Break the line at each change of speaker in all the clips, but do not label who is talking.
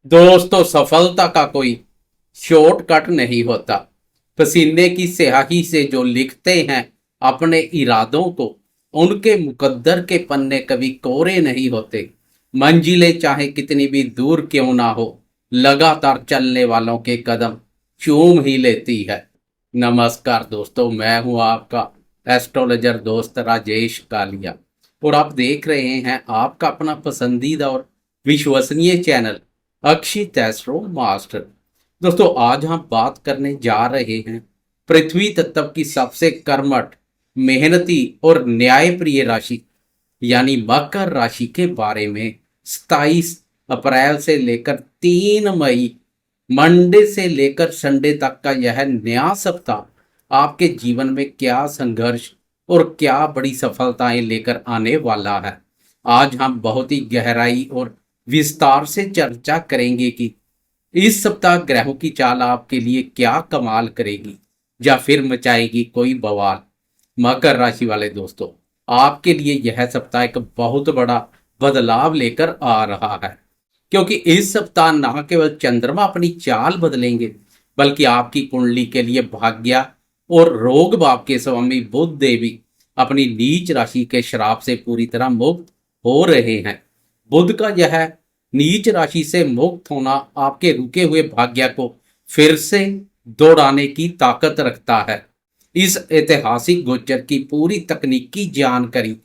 दोस्तों, सफलता का कोई शॉर्टकट नहीं होता। पसीने की स्याही से जो लिखते हैं अपने इरादों को, उनके मुकद्दर के पन्ने कभी कोरे नहीं होते। मंजिलें चाहे कितनी भी दूर क्यों ना हो, लगातार चलने वालों के कदम चूम ही लेती है। नमस्कार दोस्तों, मैं हूं आपका एस्ट्रोलॉजर दोस्त राजेश कालिया, और आप देख रहे हैं आपका अपना पसंदीदा और विश्वसनीय चैनल अक्षित एस्ट्रो मास्टर। दोस्तों, आज हम बात करने जा रहे हैं पृथ्वी तत्व की सबसे कर्मठ, मेहनती और न्यायप्रिय राशि यानी मकर राशि के बारे में। 27 अप्रैल से लेकर 3 मई, मंडे से लेकर संडे तक का यह नया सप्ताह आपके जीवन में क्या संघर्ष और क्या बड़ी सफलताएं लेकर आने वाला है। आज हम बहुत ही गहराई और विस्तार से चर्चा करेंगे कि इस सप्ताह ग्रहों की चाल आपके लिए क्या कमाल करेगी या फिर मचाएगी कोई बवाल। मकर राशि वाले दोस्तों, आपके लिए यह सप्ताह एक बहुत बड़ा बदलाव लेकर आ रहा है, क्योंकि इस सप्ताह न केवल चंद्रमा अपनी चाल बदलेंगे, बल्कि आपकी कुंडली के लिए भाग्य और रोग भाव के स्वामी बुध देवी अपनी नीच राशि के श्राप से पूरी तरह मुक्त हो रहे हैं। बुध का यह नीच राशि से मुक्त होना आपके रुके हुए भाग्य को फिर से दौड़ाने की ताकत रखता है। इस ऐतिहासिक गोचर की पूरी तकनीकी जानकारी,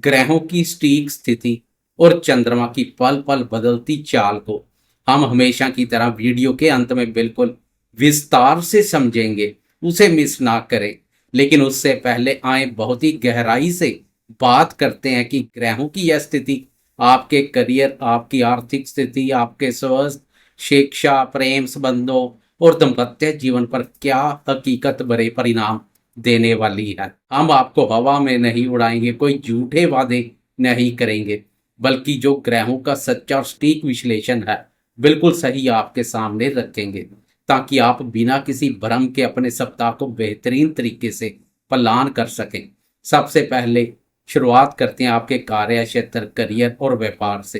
ग्रहों की सटीक स्थिति और चंद्रमा की पल पल बदलती चाल को हम हमेशा की तरह वीडियो के अंत में बिल्कुल विस्तार से समझेंगे। उसे मिस ना करें। लेकिन उससे पहले आए बहुत ही गहराई से बात करते हैं कि ग्रहों की यह स्थिति आपके करियर, आपकी आर्थिक स्थिति, आपके स्वास्थ्य, शिक्षा, प्रेम संबंधों और दाम्पत्य जीवन पर क्या हकीकत भरे परिणाम देने वाली है। हम आपको हवा में नहीं उड़ाएंगे, कोई झूठे वादे नहीं करेंगे, बल्कि जो ग्रहों का सच्चा और सटीक विश्लेषण है बिल्कुल सही आपके सामने रखेंगे, ताकि आप बिना किसी भ्रम के अपने सप्ताह को बेहतरीन तरीके से प्लान कर सकें। सबसे पहले शुरुआत करते हैं आपके कार्य क्षेत्र, करियर और व्यापार से।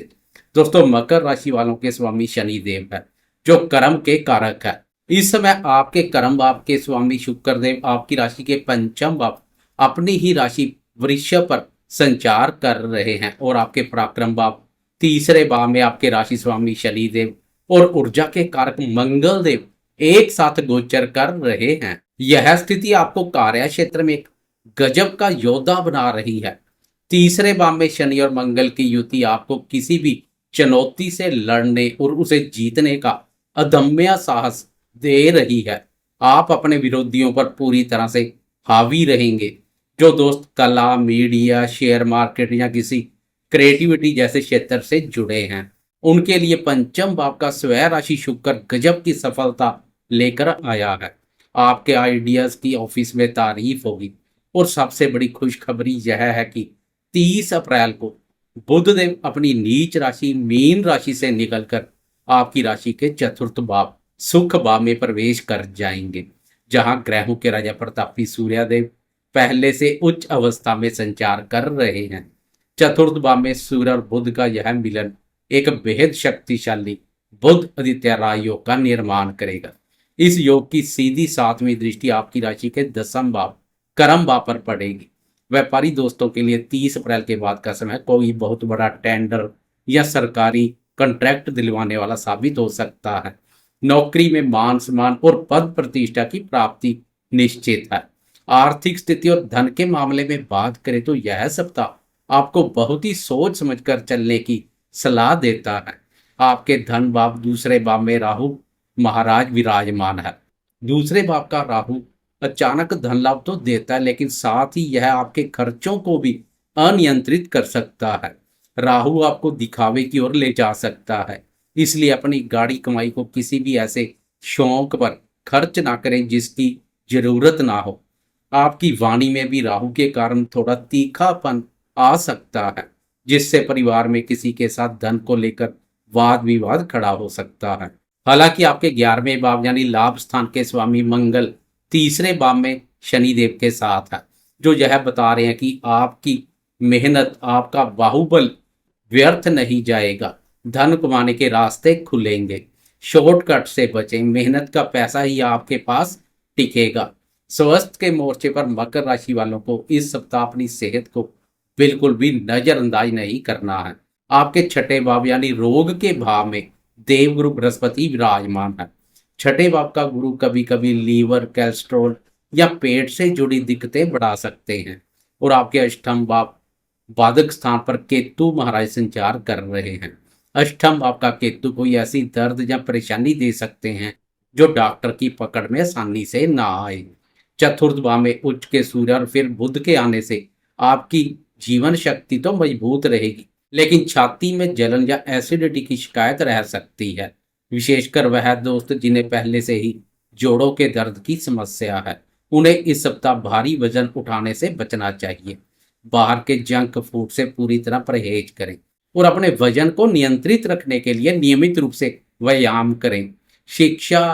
दोस्तों, मकर राशि वालों के स्वामी शनि देव है, जो कर्म के कारक है। इस समय आपके कर्म भाव के स्वामी शुक्र देव आपकी राशि के पंचम भाव, अपनी ही राशि वृषभ पर संचार कर रहे हैं, और आपके पराक्रम भाव तीसरे भाव में आपके राशि स्वामी शनि देव और ऊर्जा के कारक मंगल देव एक साथ गोचर कर रहे हैं। यह स्थिति आपको कार्य क्षेत्र में एक गजब का योद्धा बना रही है। तीसरे भाव में शनि और मंगल की युति आपको किसी भी चुनौती से लड़ने और उसे जीतने का अदम्य साहस दे रही है। आप अपने विरोधियों पर पूरी तरह से हावी रहेंगे। जो दोस्त कला, मीडिया, शेयर मार्केट या किसी क्रिएटिविटी जैसे क्षेत्र से जुड़े हैं, उनके लिए पंचम भाव का स्वय राशि शुक्र गजब की सफलता लेकर आया है। आपके आइडियाज की ऑफिस में तारीफ होगी। और सबसे बड़ी खुशखबरी यह है कि 30 अप्रैल को बुधदेव अपनी नीच राशि मीन राशि से निकलकर आपकी राशि के चतुर्थ भाव सुख भाव में प्रवेश कर जाएंगे, जहां ग्रहों के राजा प्रतापी सूर्यदेव पहले से उच्च अवस्था में संचार कर रहे हैं। चतुर्थ भाव में सूर्य और बुध का यह मिलन एक बेहद शक्तिशाली बुध आदित्य राय योग का निर्माण करेगा। इस योग की सीधी 7वीं दृष्टि आपकी राशि के 10म भाव कर्म भाव पर पड़ेगी। व्यापारी दोस्तों के लिए 30 अप्रैल के बाद का समय कोई बहुत बड़ा टेंडर या सरकारी कॉन्ट्रैक्ट दिलवाने वाला साबित हो सकता है। नौकरी में मान सम्मान और पद प्रतिष्ठा की प्राप्ति निश्चित है। आर्थिक स्थिति और धन के मामले में बात करें तो यह सप्ताह आपको बहुत ही सोच समझकर चलने की सलाह देता है। आपके धन भाव दूसरे भाव में राहु महाराज विराजमान है। दूसरे भाव का राहु अचानक धन लाभ तो देता है, लेकिन साथ ही यह आपके खर्चों को भी अनियंत्रित कर सकता है। राहु आपको दिखावे की ओर ले जा सकता है, इसलिए अपनी गाड़ी कमाई को किसी भी ऐसे शौक पर खर्च ना करें जिसकी जरूरत ना हो। आपकी वाणी में भी राहु के कारण थोड़ा तीखापन आ सकता है, जिससे परिवार में किसी के साथ धन को लेकर वाद विवाद खड़ा हो सकता है। हालांकि आपके 11वें भाव यानी लाभ स्थान के स्वामी मंगल तीसरे भाव में शनिदेव के साथ है, जो यह बता रहे हैं कि आपकी मेहनत, आपका बाहुबल व्यर्थ नहीं जाएगा। धन कमाने के रास्ते खुलेंगे। शॉर्टकट से बचें, मेहनत का पैसा ही आपके पास टिकेगा। स्वास्थ्य के मोर्चे पर मकर राशि वालों को इस सप्ताह अपनी सेहत को बिल्कुल भी नजरअंदाज नहीं करना है। आपके छठे भाव यानी रोग के भाव में देवगुरु बृहस्पति विराजमान है। छठे भाव का गुरु कभी कभी लीवर, कोलेस्ट्रॉल या पेट से जुड़ी दिक्कतें बढ़ा सकते हैं। और आपके अष्टम भाव बाधक स्थान पर केतु महाराज संचार कर रहे हैं। अष्टम भाव का केतु कोई ऐसी दर्द या परेशानी दे सकते हैं जो डॉक्टर की पकड़ में आसानी से ना आए। चतुर्थ भाव में उच्च के सूर्य और फिर बुध के आने से आपकी जीवन शक्ति तो मजबूत रहेगी, लेकिन छाती में जलन या एसिडिटी की शिकायत रह सकती है। विशेषकर वह दोस्त जिन्हें पहले से ही जोड़ों के दर्द की समस्या है, उन्हें इस सप्ताह भारी वजन उठाने से बचना चाहिए। बाहर के जंक फूड से पूरी तरह परहेज करें और अपने वजन को नियंत्रित रखने के लिए नियमित रूप से व्यायाम करें। शिक्षा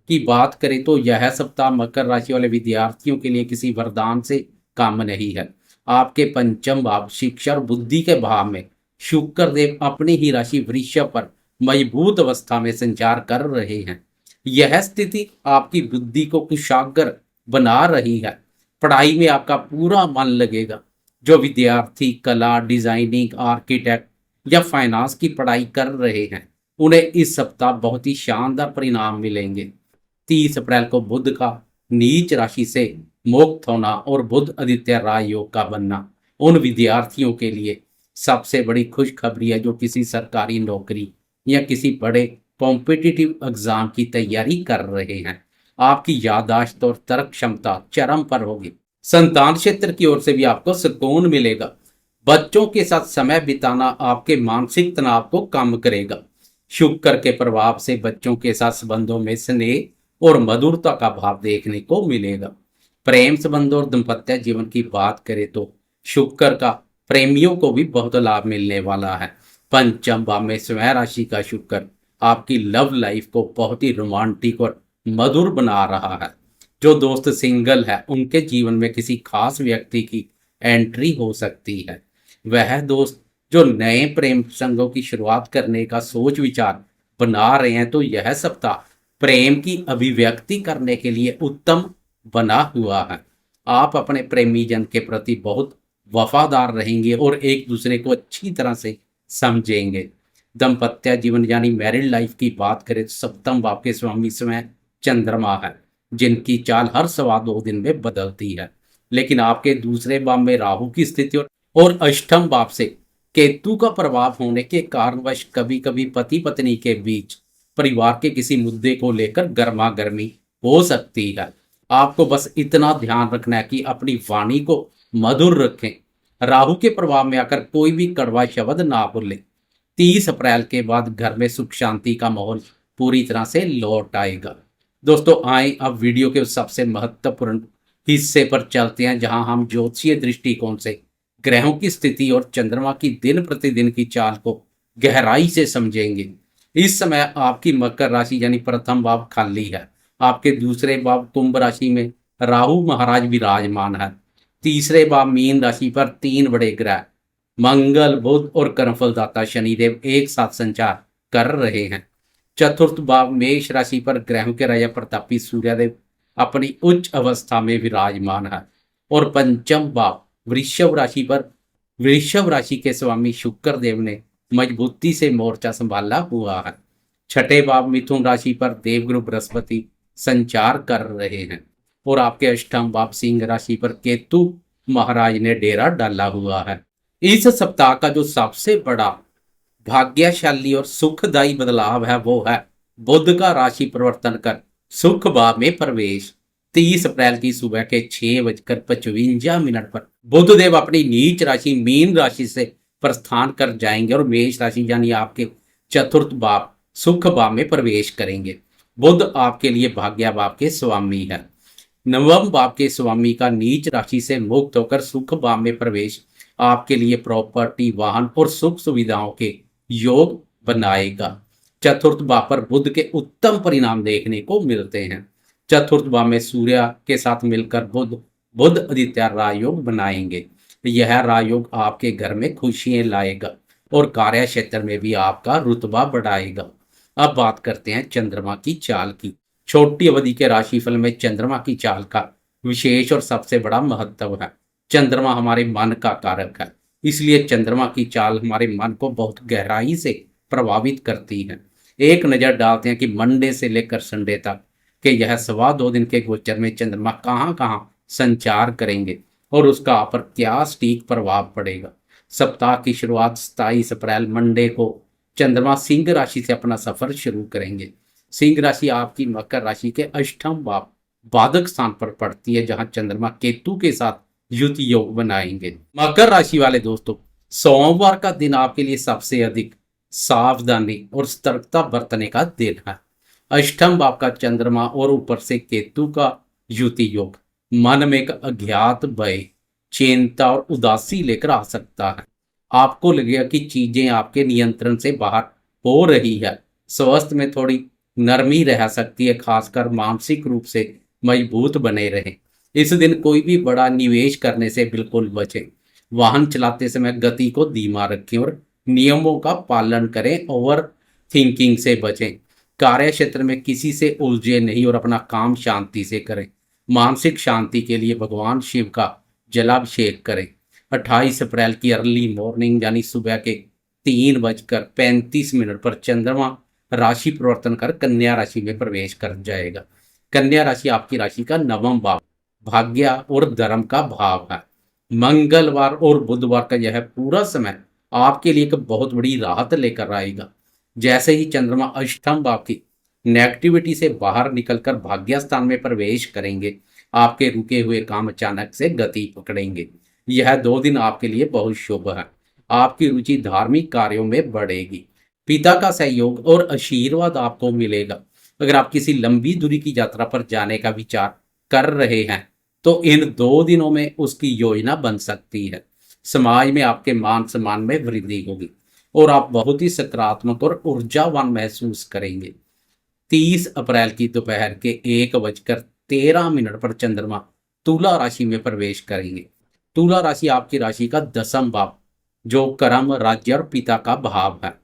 की बात करें तो यह सप्ताह मकर राशि वाले विद्यार्थियों के लिए किसी वरदान से कम नहीं है। आपके पंचम भाव शिक्षा और बुद्धि के भाव में शुक्र देव अपनी ही राशि वृषभ पर मजबूत अवस्था में संचार कर रहे हैं। यह स्थिति आपकी बुद्धि को कुशाग्र बना रही है। पढ़ाई में आपका पूरा मन लगेगा। जो विद्यार्थी कला, डिजाइनिंग, आर्किटेक्ट या फाइनेंस की पढ़ाई कर रहे हैं, उन्हें इस सप्ताह बहुत ही शानदार परिणाम मिलेंगे। 30 अप्रैल को बुध का नीच राशि से मुक्त होना और बुध आदित्य राय योग का बनना उन विद्यार्थियों के लिए सबसे बड़ी खुशखबरी है जो किसी सरकारी नौकरी या किसी बड़े कॉम्पिटिटिव एग्जाम की तैयारी कर रहे हैं। आपकी याददाश्त और तर्क क्षमता चरम पर होगी। संतान क्षेत्र की ओर से भी आपको सुकून मिलेगा। बच्चों के साथ समय बिताना आपके मानसिक तनाव को कम करेगा। शुक्र के प्रभाव से बच्चों के साथ संबंधों में स्नेह और मधुरता का भाव देखने को मिलेगा। प्रेम संबंध और दाम्पत्य जीवन की बात करें तो शुक्र का प्रेमियों को भी बहुत लाभ मिलने वाला है। पंचम भाव में स्वयं राशि का शुक्र आपकी लव लाइफ को बहुत ही रोमांटिक और मधुर बना रहा है। जो दोस्त सिंगल है उनके जीवन में किसी खास व्यक्ति की एंट्री हो सकती है। वह दोस्त जो नए प्रेम संगों की शुरुआत करने का सोच विचार बना रहे हैं, तो यह सप्ताह प्रेम की अभिव्यक्ति करने के लिए उत्तम बना हुआ है। आप अपने प्रेमी जन के प्रति बहुत वफादार रहेंगे और एक दूसरे को अच्छी तरह से समझेंगे। दाम्पत्य जीवन यानी मैरिड लाइफ की बात करें तो सप्तम भाव के स्वामी स्वयं चंद्रमा है, जिनकी चाल हर 2.25 दिन में बदलती है। लेकिन आपके दूसरे भाव में राहु की स्थिति और अष्टम भाव से केतु का प्रभाव होने के कारणवश कभी कभी पति पत्नी के बीच परिवार के किसी मुद्दे को लेकर गर्मा गर्मी हो सकती है। आपको बस इतना ध्यान रखना है कि अपनी वाणी को मधुर रखें। राहु के प्रभाव में आकर कोई भी कड़वा शब्द ना बोले। 30 अप्रैल के बाद घर में सुख शांति का माहौल पूरी तरह से लौट आएगा। दोस्तों आए अब वीडियो के सबसे महत्वपूर्ण हिस्से पर चलते हैं, जहां हम ज्योतिषीय दृष्टिकोण से ग्रहों की स्थिति और चंद्रमा की दिन प्रतिदिन की चाल को गहराई से समझेंगे। इस समय आपकी मकर राशि यानी प्रथम भाव खाली है। आपके दूसरे भाव कुंभ राशि में राहु महाराज विराजमान है। तीसरे भाव मीन राशि पर 3 बड़े ग्रह मंगल, बुध और कर्मफलदाता शनिदेव एक साथ संचार कर रहे हैं। चतुर्थ भाव मेष राशि पर ग्रहों के राजा प्रतापी सूर्यदेव अपनी उच्च अवस्था में विराजमान है। और पंचम भाव वृषभ राशि पर वृषभ राशि के स्वामी शुक्र देव ने मजबूती से मोर्चा संभाला हुआ है। छठे भाव मिथुन राशि पर देवगुरु बृहस्पति संचार कर रहे हैं। और आपके अष्टम भाव सिंह राशि पर केतु महाराज ने डेरा डाला हुआ है। इस सप्ताह का जो सबसे बड़ा भाग्यशाली और सुखदायी बदलाव है वो है बुध का राशि परिवर्तन कर सुख भाव में प्रवेश। 30 अप्रैल की सुबह के 6:55 पर बुधदेव अपनी नीच राशि मीन राशि से प्रस्थान कर जाएंगे और मेष राशि यानी आपके चतुर्थ भाव सुख भाव में प्रवेश करेंगे। बुध आपके लिए भाग्य भाव के स्वामी है। नवम भाव के स्वामी का नीच राशि से मुक्त होकर सुख भाव में प्रवेश आपके लिए प्रॉपर्टी, वाहन और सुख सुविधाओं के योग बनाएगा। चतुर्थ भाव पर बुध के उत्तम परिणाम देखने को मिलते हैं। चतुर्थ भाव में सूर्य के साथ मिलकर बुध आदित्य राजयोग बनाएंगे। यह राजयोग आपके घर में खुशियां लाएगा और कार्य क्षेत्र में भी आपका रुतबा बढ़ाएगा। अब बात करते हैं चंद्रमा की चाल की। छोटी अवधि के राशिफल में चंद्रमा की चाल का विशेष और सबसे बड़ा महत्व है। चंद्रमा हमारे मन का कारक है, इसलिए चंद्रमा की चाल हमारे मन को बहुत गहराई से प्रभावित करती है। एक नज़र डालते हैं कि मंडे से लेकर संडे तक के यह 2.25 दिन के गोचर में चंद्रमा कहाँ कहाँ संचार करेंगे और उसका आप पर क्या सटीक प्रभाव पड़ेगा। सप्ताह की शुरुआत 27 अप्रैल मंडे को चंद्रमा सिंह राशि से अपना सफर शुरू करेंगे। सिंह राशि आपकी मकर राशि के अष्टम भाव बाधक स्थान पर पड़ती है, जहां चंद्रमा केतु के साथ युति योग बनाएंगे। मकर राशि वाले दोस्तों, सोमवार का दिन आपके लिए सबसे अधिक सावधानी और सतर्कता बरतने का दिन है। अष्टम भाव का चंद्रमा और ऊपर से केतु का युति योग मन में एक अज्ञात भय, चिंता और उदासी लेकर आ सकता है। आपको लगेगा कि चीजें आपके नियंत्रण से बाहर हो रही है। स्वास्थ्य में थोड़ी नरमी रह सकती है, खासकर मानसिक रूप से मजबूत बने रहें। इस दिन कोई भी बड़ा निवेश करने से बिल्कुल बचें। वाहन चलाते समय गति को धीमा रखें और नियमों का पालन करें। ओवर थिंकिंग से बचें। कार्य क्षेत्र में किसी से उलझे नहीं और अपना काम शांति से करें। मानसिक शांति के लिए भगवान शिव का जलाभिषेक करें। 28 अप्रैल की अर्ली मॉर्निंग यानी सुबह के 3:35 पर चंद्रमा राशि परिवर्तन कर कन्या राशि में प्रवेश कर जाएगा। कन्या राशि आपकी राशि का 9वां भाव भाग्य और धर्म का भाव है। मंगलवार और बुधवार का यह पूरा समय आपके लिए एक बहुत बड़ी राहत लेकर आएगा। जैसे ही चंद्रमा अष्टम भाव की नेगेटिविटी से बाहर निकलकर भाग्य स्थान में प्रवेश करेंगे, आपके रुके हुए काम अचानक से गति पकड़ेंगे। यह 2 दिन आपके लिए बहुत शुभ है। आपकी रुचि धार्मिक कार्यों में बढ़ेगी। पिता का सहयोग और आशीर्वाद आपको मिलेगा। अगर आप किसी लंबी दूरी की यात्रा पर जाने का विचार कर रहे हैं तो इन 2 दिनों में उसकी योजना बन सकती है। समाज में आपके मान सम्मान में वृद्धि होगी और आप बहुत ही सकारात्मक और ऊर्जावान महसूस करेंगे। 30 अप्रैल की दोपहर के 1:13 पर चंद्रमा तुला राशि में प्रवेश करेंगे। तुला राशि आपकी राशि का 10वां भाव जो कर्म, राज्य और पिता का भाव है।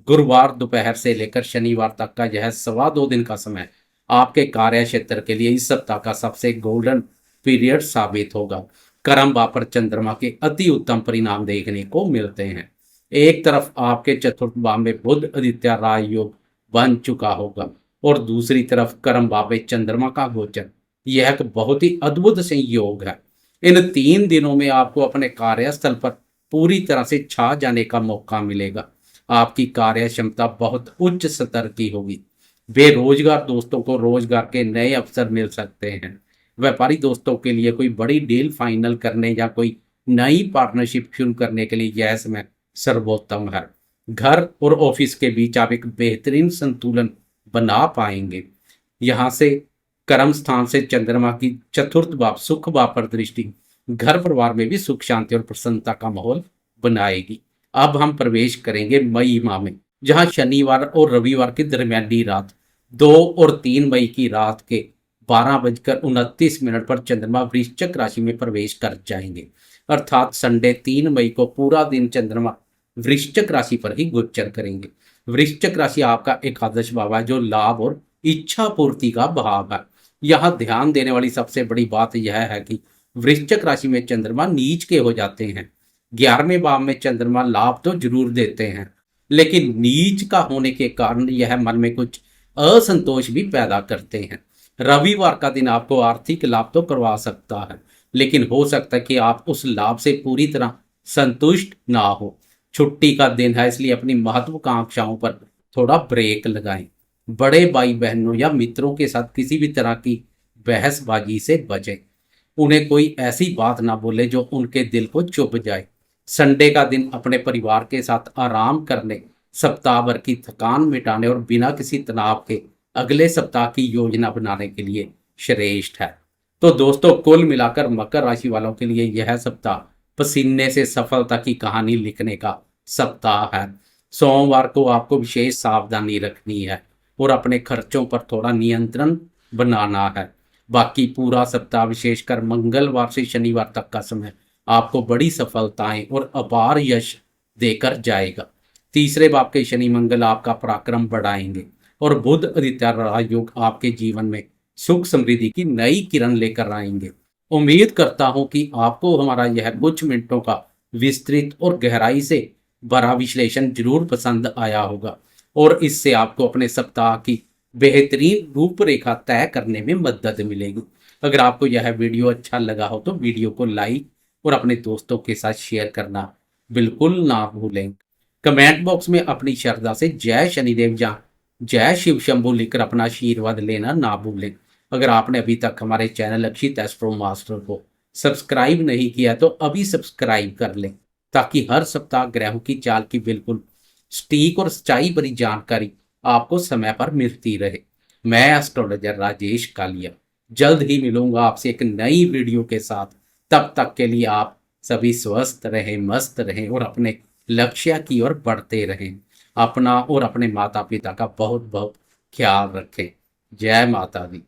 गुरुवार दोपहर से लेकर शनिवार तक का यह 2.25 दिन का समय आपके कार्य क्षेत्र के लिए इस सप्ताह का सबसे गोल्डन पीरियड साबित होगा। कर्म भाव पर चंद्रमा के अति उत्तम परिणाम देखने को मिलते हैं। एक तरफ आपके चतुर्थ भाव में बुध आदित्य राज योग बन चुका होगा और दूसरी तरफ कर्म भाव में चंद्रमा का गोचर, यह एक बहुत ही अद्भुत संयोग है। इन 3 दिनों में आपको अपने कार्यस्थल पर पूरी तरह से छा जाने का मौका मिलेगा। आपकी कार्य क्षमता बहुत उच्च स्तर की होगी। बेरोजगार दोस्तों को रोजगार के नए अवसर मिल सकते हैं। व्यापारी दोस्तों के लिए कोई बड़ी डील फाइनल करने या कोई नई पार्टनरशिप शुरू करने के लिए यह समय सर्वोत्तम है। घर और ऑफिस के बीच आप एक बेहतरीन संतुलन बना पाएंगे। यहाँ से कर्म स्थान से चंद्रमा की चतुर्थ भाव सुख भाव पर दृष्टि घर परिवार में भी सुख शांति और प्रसन्नता का माहौल बनाएगी। अब हम प्रवेश करेंगे मई माह में, जहां शनिवार और रविवार की दरमियानी रात 2 और 3 मई की रात के 12:29 पर चंद्रमा वृश्चिक राशि में प्रवेश कर जाएंगे। अर्थात संडे 3 मई को पूरा दिन चंद्रमा वृश्चिक राशि पर ही गोचर करेंगे। वृश्चिक राशि आपका एकादश भाव है जो लाभ और इच्छा पूर्ति का भाव है। यहाँ ध्यान देने वाली सबसे बड़ी बात यह है कि वृश्चिक राशि में चंद्रमा नीच के हो जाते हैं। 11वें भाव में चंद्रमा लाभ तो जरूर देते हैं, लेकिन नीच का होने के कारण यह मन में कुछ असंतोष भी पैदा करते हैं। रविवार का दिन आपको आर्थिक लाभ तो करवा सकता है, लेकिन हो सकता है कि आप उस लाभ से पूरी तरह संतुष्ट ना हो। छुट्टी का दिन है, इसलिए अपनी महत्वाकांक्षाओं पर थोड़ा ब्रेक लगाएं। बड़े भाई बहनों या मित्रों के साथ किसी भी तरह की बहसबाजी से बचें। उन्हें कोई ऐसी बात ना बोले जो उनके दिल को चुभ जाए। संडे का दिन अपने परिवार के साथ आराम करने, सप्ताह भर की थकान मिटाने और बिना किसी तनाव के अगले सप्ताह की योजना बनाने के लिए श्रेष्ठ है। तो दोस्तों, कुल मिलाकर मकर राशि वालों के लिए यह सप्ताह पसीने से सफलता की कहानी लिखने का सप्ताह है। सोमवार को आपको विशेष सावधानी रखनी है और अपने खर्चों पर थोड़ा नियंत्रण बनाना है। बाकी पूरा सप्ताह विशेषकर मंगलवार से शनिवार तक का समय आपको बड़ी सफलताएं और अपार यश देकर जाएगा। तीसरे भाव के शनि मंगल आपका पराक्रम बढ़ाएंगे और बुध आदित्य राजयोग आपके जीवन में सुख समृद्धि की नई किरण लेकर आएंगे। उम्मीद करता हूं कि आपको हमारा यह कुछ मिनटों का विस्तृत और गहराई से भरा विश्लेषण जरूर पसंद आया होगा और इससे आपको अपने सप्ताह की बेहतरीन रूपरेखा तय करने में मदद मिलेगी। अगर आपको यह वीडियो अच्छा लगा हो तो वीडियो को लाइक और अपने दोस्तों के साथ शेयर करना बिल्कुल ना भूलें। कमेंट बॉक्स में अपनी श्रद्धा से जय शनिदेव या जय शिव शंभू लिखकर अपना आशीर्वाद लेना ना भूलें। अगर आपने अभी तक हमारे चैनल अक्षित एस्ट्रो मास्टर को सब्सक्राइब नहीं किया तो अभी सब्सक्राइब कर लें, ताकि हर सप्ताह ग्रहों की चाल की बिल्कुल सटीक और सच्चाई भरी जानकारी आपको समय पर मिलती रहे। मैं एस्ट्रोलॉजर राजेश कालिया जल्द ही मिलूंगा आपसे एक नई वीडियो के साथ। तब तक के लिए आप सभी स्वस्थ रहें, मस्त रहें और अपने लक्ष्य की ओर बढ़ते रहें। अपना और अपने माता पिता का बहुत बहुत ख्याल रखें। जय माता दी।